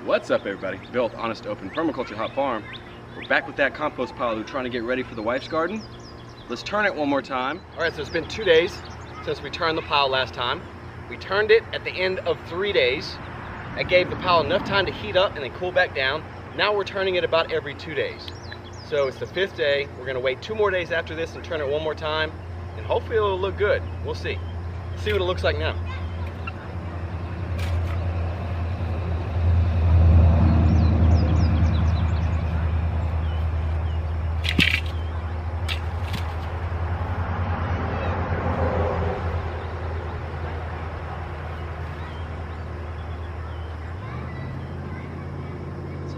What's up, everybody? Bill with Honest Open Permaculture Hot Farm. We're back with that compost pile we're trying to get ready for the wife's garden. Let's turn it one more time. All right, so it's been 2 days since we turned the pile last time. We turned it at the end of 3 days. That gave the pile enough time to heat up and then cool back down. Now we're turning it about every 2 days. So it's the 5th day. We're gonna wait 2 more days after this and turn it one more time, and hopefully it'll look good. We'll see. Let's see what it looks like now.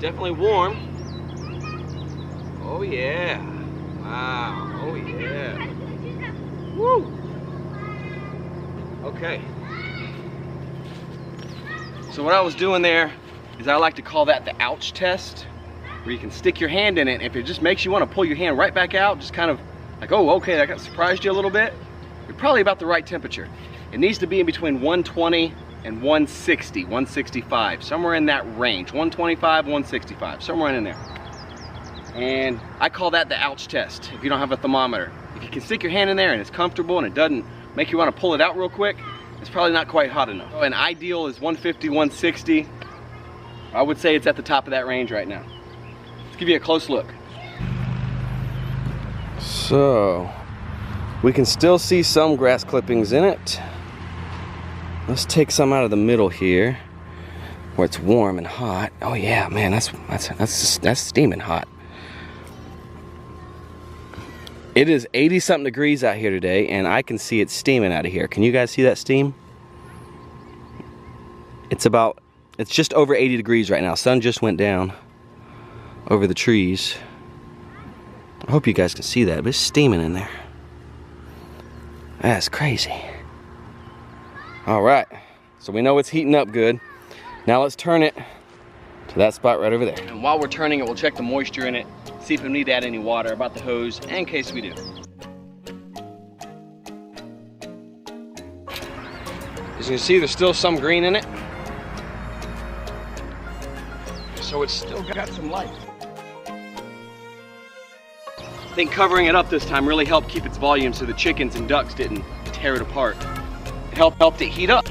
Definitely warm. Oh yeah. Wow. Oh yeah. Woo. Okay. So what I was doing there is I like to call that the ouch test, where you can stick your hand in it. If it just makes you want to pull your hand right back out, just kind of like, oh, okay, that got surprised you a little bit. You're probably about the right temperature. It needs to be in between 120 and 160, 165, somewhere in that range, 125, 165, somewhere in there. And I call that the ouch test if you don't have a thermometer. If you can stick your hand in there and it's comfortable and it doesn't make you want to pull it out real quick, it's probably not quite hot enough. So an ideal is 150, 160. I would say it's at the top of that range right now. Let's give you a close look. So, we can still see some grass clippings in it. Let's take some out of the middle here, where it's warm and hot. Oh yeah, man, that's steaming hot. It is 80-something degrees out here today, and I can see it steaming out of here. Can you guys see that steam? It's just over 80 degrees right now. Sun just went down over the trees. I hope you guys can see that, but it's steaming in there. That's crazy. All right, so we know it's heating up good. Now let's turn it to that spot right over there. And while we're turning it, we'll check the moisture in it, see if we need to add any water about the hose, in case we do. As you can see, there's still some green in it. So it's still got some life. I think covering it up this time really helped keep its volume so the chickens and ducks didn't tear it apart. Helped it heat up.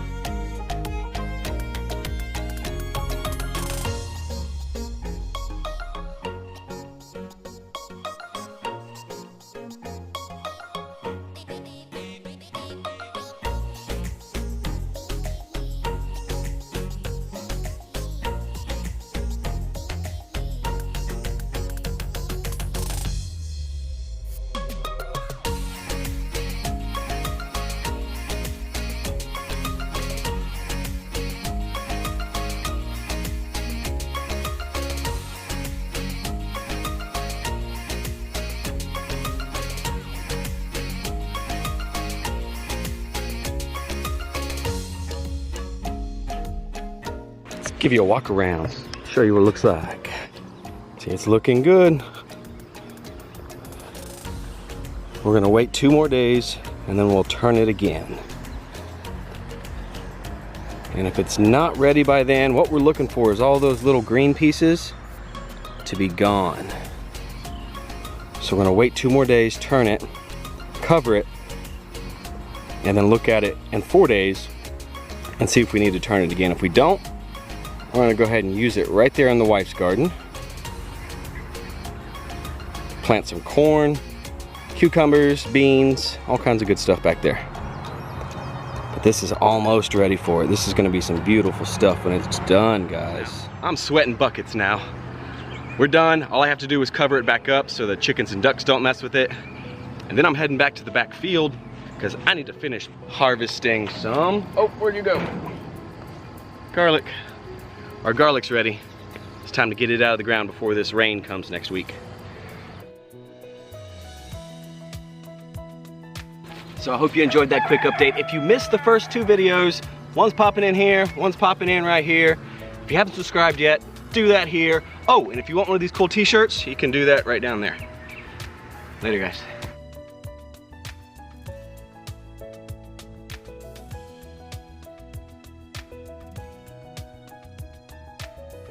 Give you a walk around, show you what it looks like. See, it's looking good. We're gonna wait 2 more days and then we'll turn it again. And if it's not ready by then, what we're looking for is all those little green pieces to be gone. So we're gonna wait 2 more days, turn it, cover it, and then look at it in 4 days and see if we need to turn it again. If we don't, we're gonna go ahead and use it right there in the wife's garden. Plant some corn, cucumbers, beans, all kinds of good stuff back there. But this is almost ready for it. This is gonna be some beautiful stuff when it's done, guys. I'm sweating buckets now. We're done. All I have to do is cover it back up so the chickens and ducks don't mess with it. And then I'm heading back to the back field because I need to finish harvesting some, oh, where'd you go? Garlic. Our garlic's ready. It's time to get it out of the ground before this rain comes next week. So I hope you enjoyed that quick update. If you missed the first 2 videos, one's popping in here, one's popping in right here. If you haven't subscribed yet, do that here. Oh, and if you want one of these cool t-shirts, you can do that right down there. Later, guys.